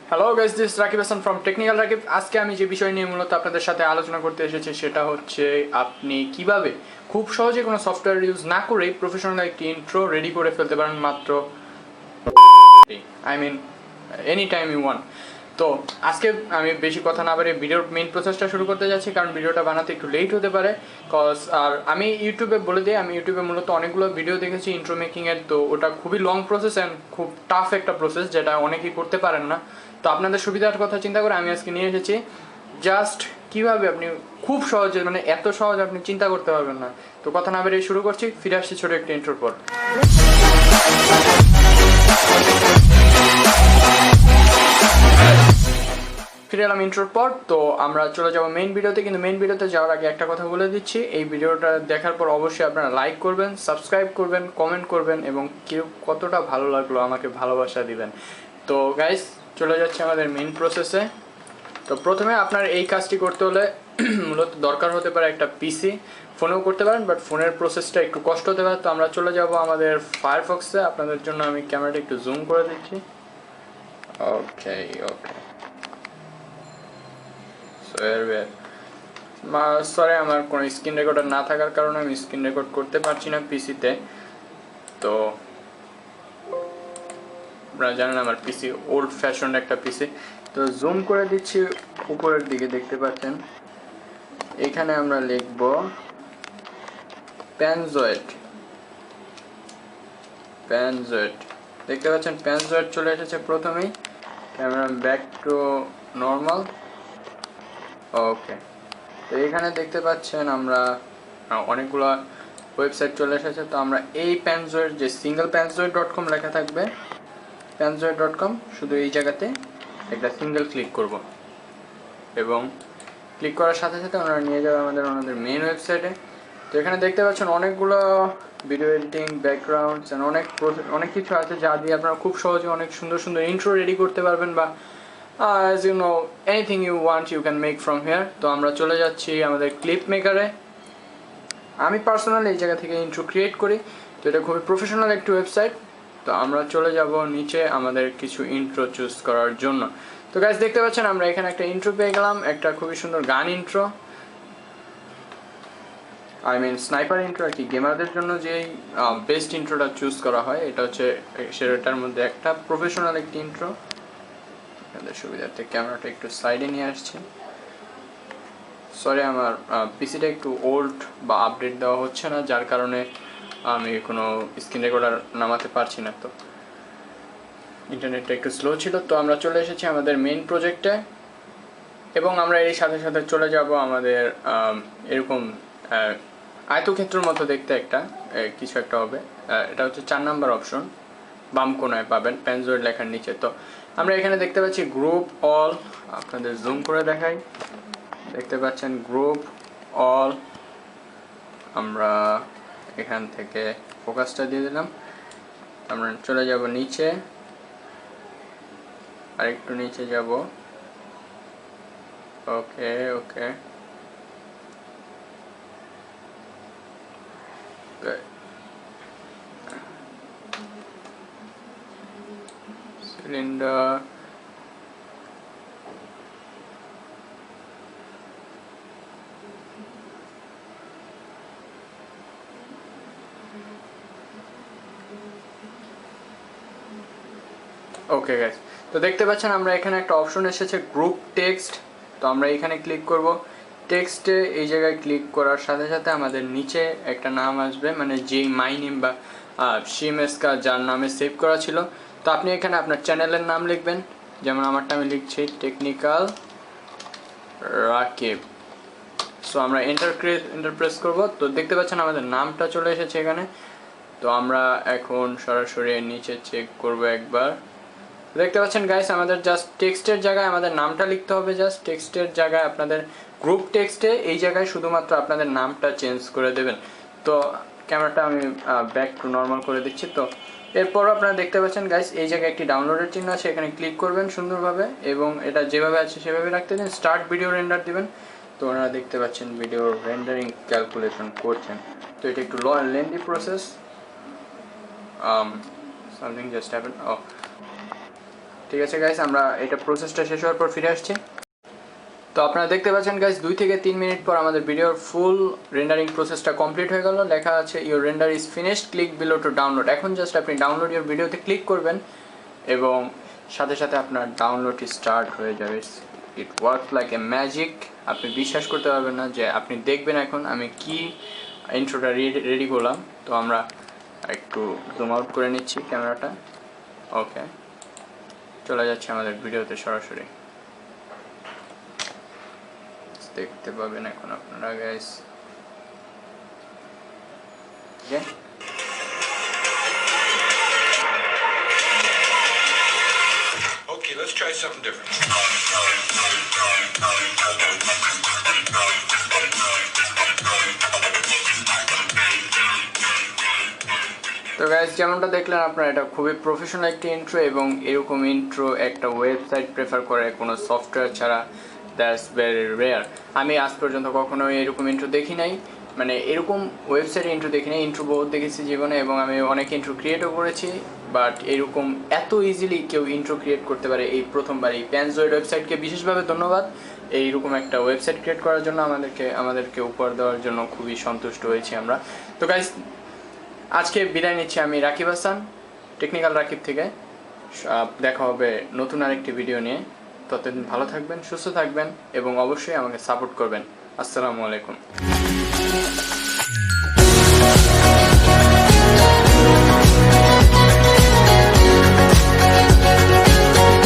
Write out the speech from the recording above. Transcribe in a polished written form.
Hello guys, this Rakib Hasan from technical Rakib. আজকে আমি যে বিষয় নিয়ে মূলত আপনাদের সাথে আলোচনা করতে এসেছি সেটা হচ্ছে আপনি কিভাবে খুব সহজে কোনো সফটওয়্যার ইউজ না করেই প্রফেশনাল একটি ইন্ট্রো রেডি করে ফেলতে পারেন মাত্র এনি টাইম ইউ ওয়ান্ট। তো আজকে আমি বেশি কথা না বাড়িয়ে ভিডিওর মেইন প্রসেসটা শুরু করতে যাচ্ছি, কারণ ভিডিওটা বানাতে একটু লেট হতে পারে। আর আমি ইউটিউবে বলে দিই, আমি ইউটিউবে মূলত অনেকগুলো ভিডিও দেখেছি ইন্ট্রো মেকিংয়ের। তো ওটা খুবই লং প্রসেস অ্যান্ড খুব টাফ একটা প্রসেস, যেটা অনেকেই করতে পারেন না। তো আপনাদের সুবিধার কথা চিন্তা করে আমি আজকে নিয়ে এসেছি জাস্ট কিভাবে আপনি খুব সহজে, মানে এত সহজ আপনি চিন্তা করতে পারবেন না। তো কথা না বেরিয়ে শুরু করছি, ফিরে আসছি ছোটো একটা ইন্ট্রোর পর। ফিরে এলাম ইন্ট্রোর পর। তো আমরা চলে যাবো মেইন ভিডিওতে, কিন্তু মেইন ভিডিওতে যাওয়ার আগে একটা কথা বলে দিচ্ছি, এই ভিডিওটা দেখার পর অবশ্যই আপনারা লাইক করবেন, সাবস্ক্রাইব করবেন, কমেন্ট করবেন এবং কেউ কতটা ভালো লাগলো আমাকে ভালোবাসা দিবেন। তো গাইস, চলে যাচ্ছে আমাদের মেইন প্রসেসে। তো প্রথমে আপনার এই কাজটি করতে হলে মূলত দরকার হতে পারে একটা পিসি, ফোনেও করতে পারেন, বাট ফোনের প্রসেসটা একটু কষ্ট হতে পারে। তো আমরা চলে যাব আমাদের ফায়ারফক্সে। আপনাদের জন্য আমি ক্যামেরাটা একটু জুম করে দিচ্ছি। ওকে ওকে, সরি, আমার কোনো স্ক্রিন রেকর্ডার না থাকার কারণে আমি স্ক্রিন রেকর্ড করতে পারছি না পিসিতে। তো আপনারা জানেন আমার পিসি ওল্ড ফ্যাশন একটা পিসি। তো জুম করে দিচ্ছি, উপরের দিকে দেখতে পাচ্ছেন এখানে আমরা লিখব প্যানজয়েড। দেখতে পাচ্ছেন প্যানজয়েড চলে এসেছে প্রথমেই। Camera back to normal. Okay, তো এখানে দেখতে পাচ্ছেন আমরা অনেকগুলো ওয়েবসাইট চলে এসেছে। তো আমরা এই প্যানজয়েড, যে সিঙ্গেল প্যানজয়েড .com লেখা থাকবে, প্যানজয়েড.com, শুধু এই জায়গাতে একটা সিঙ্গেল ক্লিক করব এবং ক্লিক করার সাথে সাথে আমরা নিয়ে যাবো আমাদের মেইন ওয়েবসাইটে। তো এখানে দেখতে পাচ্ছেন অনেকগুলো ভিডিও এডিটিং, ব্যাকগ্রাউন্ডস অ্যান্ড অনেক কিছু আছে যা দিয়ে আপনারা খুব সহজে অনেক সুন্দর সুন্দর ইন্ট্রো রেডি করতে পারবেন, বা as you know anything you want you can make from here. তো আমরা চলে যাচ্ছি আমাদের ক্লিপ মেকারে। আমি পার্সোনালি এই জায়গা থেকে ইন্ট্রো ক্রিয়েট করি, তো এটা খুবই প্রফেশনাল একটি ওয়েবসাইট। তো আমরা চলে যাব নিচে আমাদের কিছু ইন্ট্রো চুজ করার জন্য। তো গাইস, দেখতে পাচ্ছেন আমরা এখানে একটা ইন্ট্রো পেয়ে গেলাম, একটা খুবই সুন্দর গান ইন্ট্রো, স্নাইপার ইন্ট্রো আর কি। গেমারদের জন্য যেই বেস্ট ইন্ট্রোটা চুজ করা হয়, এটা হচ্ছে সেটার মধ্যে একটা প্রফেশনাল একটি ইন্ট্রো। আপনাদের সুবিধার্থে ক্যামেরাটা একটু সাইডে নিয়ে আসছি। সরি, আমার পিসিটা একটু ওল্ড বা আপডেট দেওয়া হচ্ছে না, যার কারণে আমি কোনো স্ক্রিন রেকর্ডার নামাতে পারছি না। তো ইন্টারনেটটা একটু স্লো ছিল। তো আমরা চলে এসেছি আমাদের মেইন প্রজেক্টে এবং আমরা এর সাথে সাথে চলে যাব আমাদের এরকম আয়তক্ষেত্রের মতো দেখতে একটা কিছু একটা হবে। এটা হচ্ছে 4 নাম্বার অপশন, বাম কোনায় পাবেন প্যানজয়েড লেখার নিচে। তো আমরা এখানে দেখতে পাচ্ছি গ্রুপ অল, আপনাদের জুম করে দেখাই, দেখতে পাচ্ছেন গ্রুপ অল। আমরা এখান থেকে ফোকাসটা দিয়ে দিলাম। আমরা চলে যাব নিচে, আরেকটু নিচে যাব। ওকে ওকে, সিলিন্ডার, ওকে গাইস। তো দেখতে পাচ্ছেন আমরা এখানে একটা অপশন এসেছে গ্রুপ টেক্সট। তো আমরা এখানে ক্লিক করব। টেক্সটে এই জায়গায় ক্লিক করার সাথে সাথে আমাদের নিচে একটা নাম আসবে, মানে যেই মাই নেম বা সিএমএসকা যার নামে সেভ করা ছিল। তো আপনি এখানে আপনার চ্যানেলের নাম লিখবেন, যেমন আমারটা আমি লিখছি টেকনিক্যাল রাকিব। সো আমরা এন্টার প্রেস করব। তো দেখতে পাচ্ছেন আমাদের নামটা চলে এসেছে এখানে। তো আমরা এখন সরাসরি নিচে চেক করব একবার। দেখতে পাচ্ছেন গাইস, আমাদের জাস্ট টেক্সটের জায়গায় আমাদের নামটা লিখতে হবে। জাস্ট টেক্সটের জায়গায় আপনাদের গ্রুপ টেক্সটে এই জায়গায় শুধুমাত্র আপনাদের নামটা চেঞ্জ করে দেবেন। তো ক্যামেরাটা আমি ব্যাক টু নর্মাল করে দিচ্ছি। তো এরপর আপনারা দেখতে পাচ্ছেন গাইস, এই জায়গায় একটি ডাউনলোডের চিহ্ন আছে, এখানে ক্লিক করবেন সুন্দরভাবে এবং এটা যেভাবে আছে সেভাবে রাখতে দিন। স্টার্ট ভিডিও রেন্ডার দিবেন। তো ওনারা দেখতে পাচ্ছেন ভিডিওর রেন্ডারিং ক্যালকুলেশন করছেন। তো এটা একটু lengthy process, something just happen. ঠিক আছে গাইস, আমরা এটা প্রসেসটা শেষ হওয়ার পর ফিরে আসছি। তো আপনারা দেখতে পাচ্ছেন গাইস 2 থেকে 3 মিনিট পর আমাদের ভিডিওর ফুল রেন্ডারিং প্রসেসটা কমপ্লিট হয়ে গেল। লেখা আছে your render is finished, click below to download. এখন জাস্ট আপনি ডাউনলোড ইউর ভিডিওতে ক্লিক করবেন এবং সাথে সাথে আপনার ডাউনলোডটি স্টার্ট হয়ে যাবে। It works like a magic. আপনি বিশ্বাস করতে পারবেন না যে আপনি দেখবেন এখন আমি কি ইন্ট্রোটা রেডি করলাম। তো আমরা একটু জুম আউট করে নিচ্ছি ক্যামেরাটা। ওকে, চলে যাচ্ছে আমাদের ভিডিওতে সরাসরি, দেখতে পাবেন এখন আপনারা guys. Okay, let's try something different. তো গাইস যেমনটা দেখলেন আপনারা, এটা খুবই প্রফেশনাল একটি ইন্ট্রো এবং এরকম ইন্ট্রো একটা ওয়েবসাইট প্রেফার করে কোনো সফটওয়্যার ছাড়া, দ্যাটস ভেরি রেয়ার। আমি আজ পর্যন্ত কখনোই এরকম ইন্ট্রো দেখি নাই, মানে এরকম ওয়েবসাইটে ইন্ট্রো দেখি নাই। ইন্ট্রো বহুত দেখেছি জীবনে এবং আমি অনেক ইন্ট্রো ক্রিয়েটও করেছি, বাট এরকম এত ইজিলি কেউ ইন্ট্রো ক্রিয়েট করতে পারে এই প্রথমবার। এই প্যানজয়েড ওয়েবসাইটকে বিশেষভাবে ধন্যবাদ এইরকম একটা ওয়েবসাইট ক্রিয়েট করার জন্য, আমাদেরকে উপহার দেওয়ার জন্য খুবই সন্তুষ্ট হয়েছি আমরা। তো গাইস আজকে বিদায় নিচ্ছি আমি রাকিব হাসান, টেকনিক্যাল রাকিব থেকে। দেখা হবে নতুন আরেকটি ভিডিও নিয়ে। ততদিন ভালো থাকবেন, সুস্থ থাকবেন এবং অবশ্যই আমাকে সাপোর্ট করবেন। আসসালামু আলাইকুম।